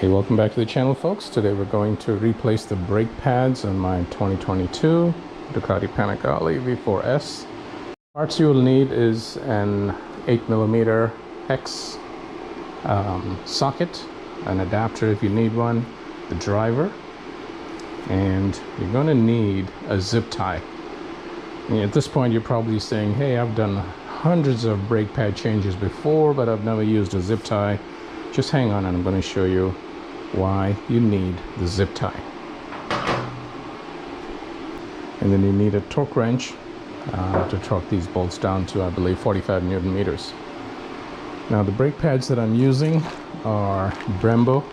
Hey, welcome back to the channel, folks. Today we're going to replace the brake pads on my 2022 Ducati Panigale V4S. Parts you will need is an 8mm hex socket, an adapter if you need one, the driver, and you're going to need a zip tie. And at this point you're probably saying, hey, I've done hundreds of brake pad changes before, but I've never used a zip tie. Just hang on and I'm going to show you why you need the zip tie. And then you need a torque wrench to torque these bolts down to, I believe, 45 Newton meters. Now the brake pads that I'm using are Brembo.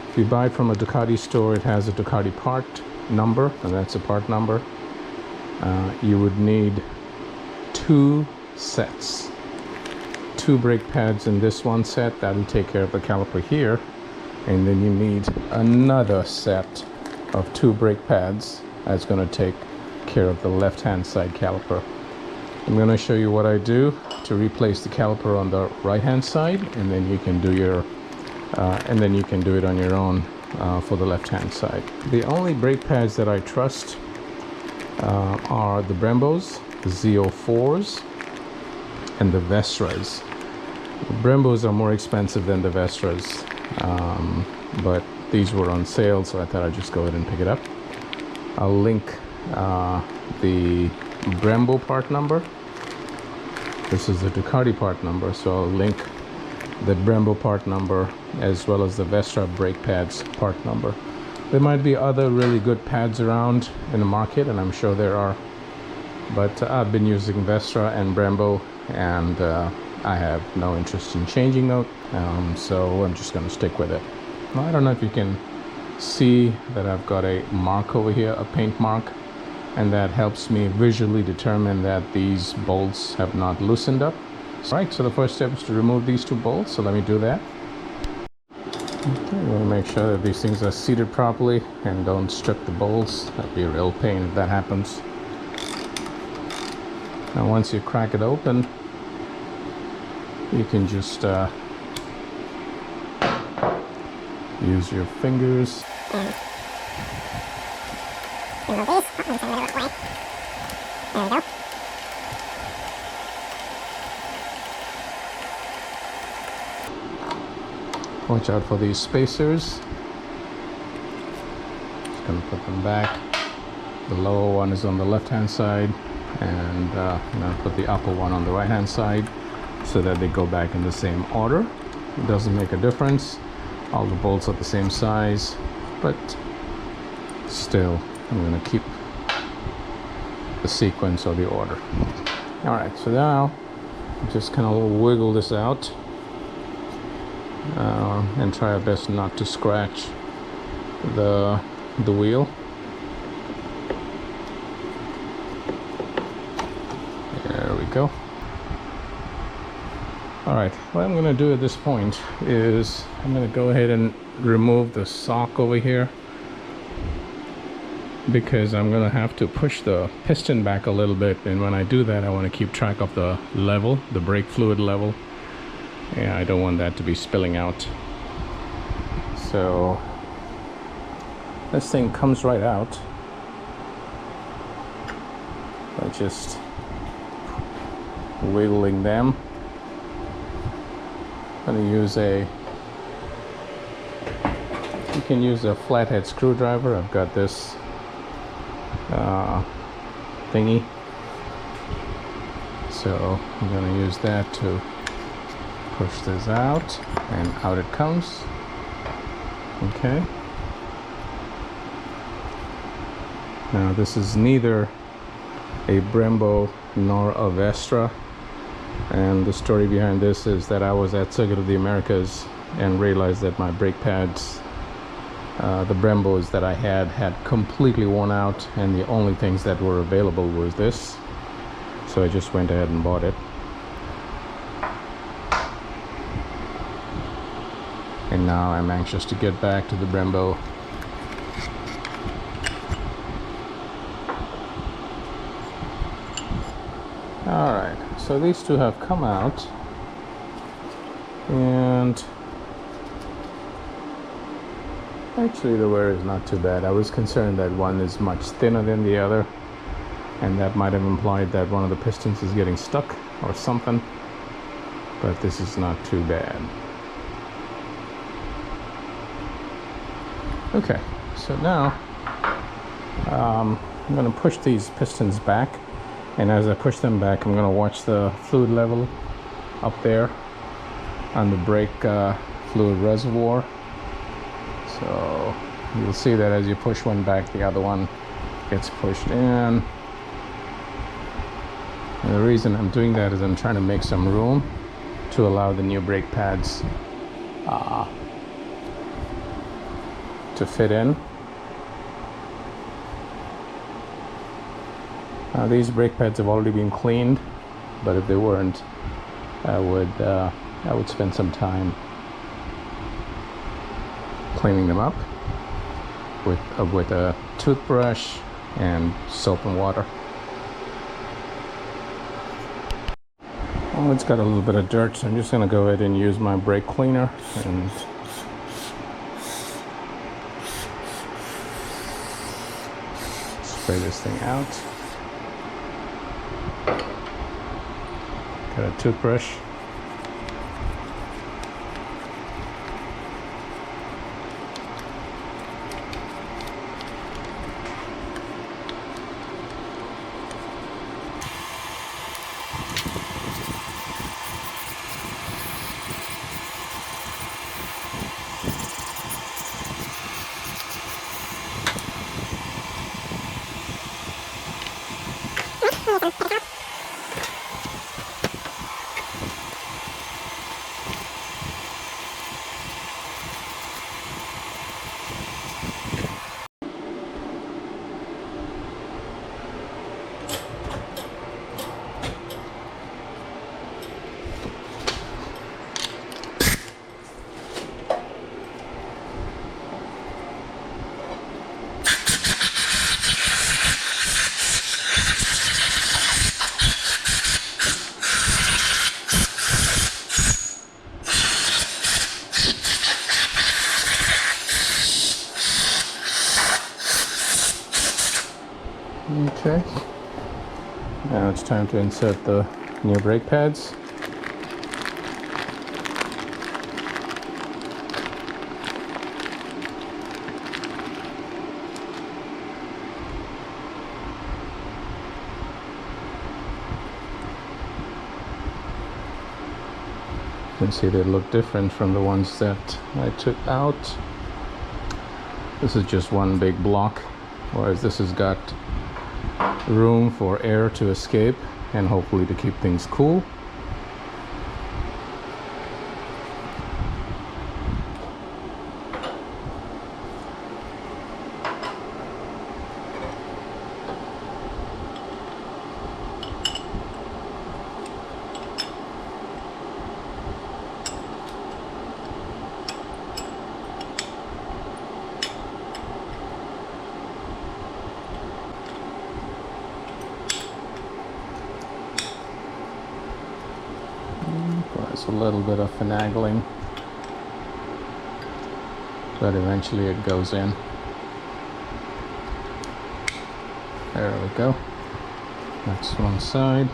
If you buy it from a Ducati store, it has a Ducati part number, and that's a part number. You would need two sets. Two brake pads in this one set. That'll take care of the caliper here. And then you need another set of two brake pads that's going to take care of the left-hand side caliper. I'm going to show you what I do to replace the caliper on the right-hand side, and then you can do your do it on your own for the left-hand side. The only brake pads that I trust are the Brembos, the Z04s, and the Vestras. The Brembos are more expensive than the Vestras, but these were on sale, so I thought I'd just go ahead and pick it up. I'll link the Brembo part number. This is the Ducati part number, so I'll link the Brembo part number as well as the Vestra brake pads part number. There might be other really good pads around in the market, and I'm sure there are, but I've been using Vestra and Brembo, and I have no interest in changing them, so I'm just going to stick with it. Now, I don't know if you can see that I've got a mark over here, a paint mark, and that helps me visually determine that these bolts have not loosened up. Right, so the first step is to remove these two bolts, so let me do that. Okay, we want to make sure that these things are seated properly and don't strip the bolts. That'd be a real pain if that happens. Now once you crack it open, you can just use your fingers. There we go. Watch out for these spacers. Just gonna put them back. The lower one is on the left hand side, and I'm gonna put the upper one on the right hand side so that they go back in the same order. It doesn't make a difference. All the bolts are the same size, but still I'm gonna keep the sequence or the order. All right, so now just kind of wiggle this out and try our best not to scratch the wheel. There we go. All right, what I'm going to do at this point is I'm going to go ahead and remove the sock over here, because I'm going to have to push the piston back a little bit, and when I do that I want to keep track of the level, the brake fluid level. Yeah, I don't want that to be spilling out. So this thing comes right out by just wiggling them. I'm going to use you can use a flathead screwdriver. I've got this thingy, so I'm going to use that to push this out, and out it comes. Okay. Now this is neither a Brembo nor a Vestra, and the story behind this is that I was at Circuit of the Americas and realized that my brake pads, the Brembos that I had completely worn out, and the only things that were available was this, so I just went ahead and bought it. And now I'm anxious to get back to the Brembo. Alright, so these two have come out, and Actually, the wear is not too bad. I was concerned that one is much thinner than the other, and that might have implied that one of the pistons is getting stuck or something, but this is not too bad. Okay, so now I'm going to push these pistons back, and as I push them back, I'm going to watch the fluid level up there on the brake fluid reservoir. So you'll see that as you push one back, the other one gets pushed in. And the reason I'm doing that is I'm trying to make some room to allow the new brake pads to fit in. These brake pads have already been cleaned, but if they weren't, I would spend some time cleaning them up with a toothbrush and soap and water. Well, it's got a little bit of dirt, so I'm just going to go ahead and use my brake cleaner and spray this thing out. Got a toothbrush. Okay, now it's time to insert the new brake pads. You can see they look different from the ones that I took out. This is just one big block, whereas this has got room for air to escape and hopefully to keep things cool. There's a little bit of finagling, but eventually it goes in. There we go. That's one side.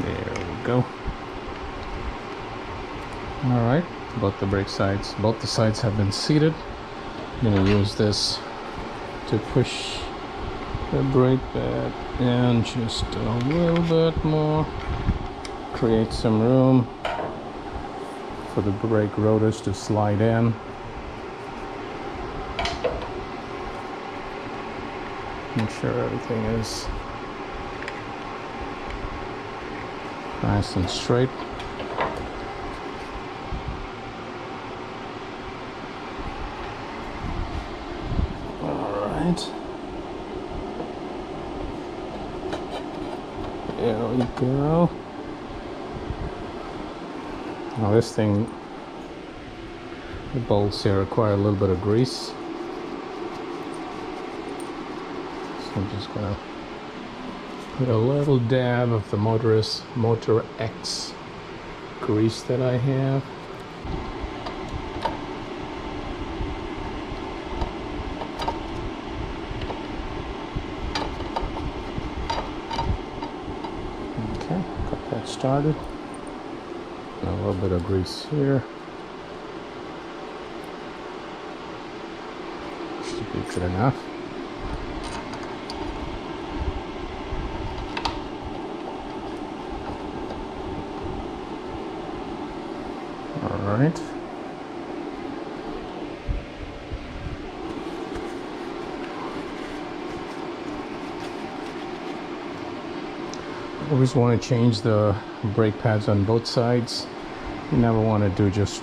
There we go. All right. Both the sides have been seated. I'm going to use this to push the brake pad in just a little bit more, create some room for the brake rotors to slide in. Make sure everything is nice and straight. There we go. Now this thing, the bolts here require a little bit of grease. I'm just gonna put a little dab of the Motor X grease that I have. Okay, got that started. And a little bit of grease here. Should be good enough. All right. Always want to change the brake pads on both sides. You never want to do just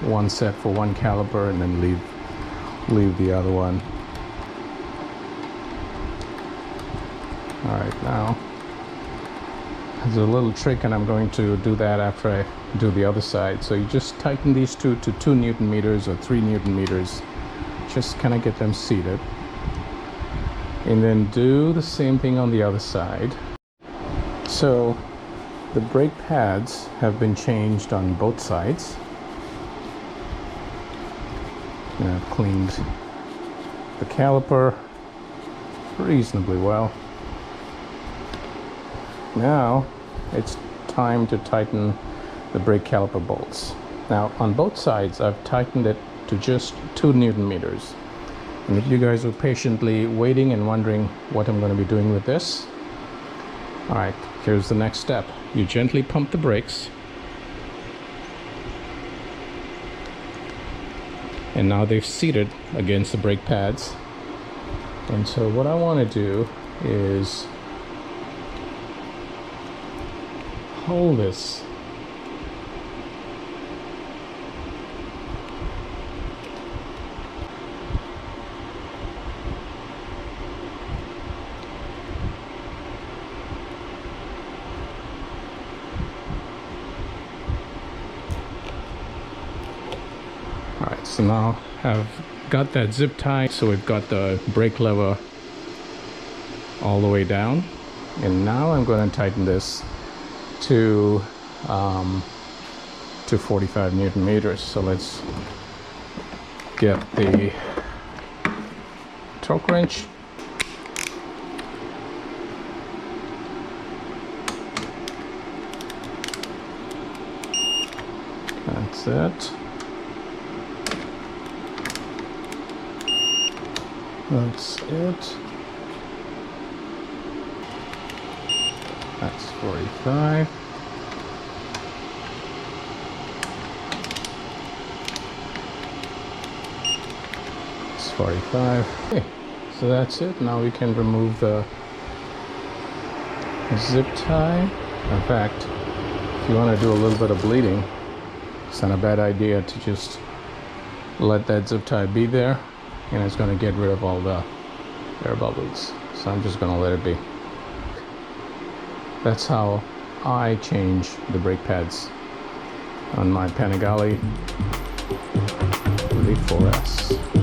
one set for one caliper and then leave the other one. All right, now there's a little trick, and I'm going to do that after I do the other side. So you just tighten these two to 2 Newton meters or 3 Newton meters. Just kind of get them seated. And then do the same thing on the other side. So the brake pads have been changed on both sides. And I've cleaned the caliper reasonably well. Now it's time to tighten the brake caliper bolts. Now on both sides I've tightened it to just 2 Newton meters. And if you guys were patiently waiting and wondering what I'm going to be doing with this, all right, here's the next step. You gently pump the brakes. And now they've seated against the brake pads. And so what I want to do is hold this. Alright, so now I've got that zip tie, so we've got the brake lever all the way down. And now I'm going to tighten this to 45 Newton meters. So let's get the torque wrench. That's it. That's it. That's 45. It's 45. Okay, so that's it. Now we can remove the zip tie. In fact, if you want to do a little bit of bleeding, it's not a bad idea to just let that zip tie be there, and it's going to get rid of all the air bubbles. So I'm just going to let it be. That's how I change the brake pads on my Panigale V4S.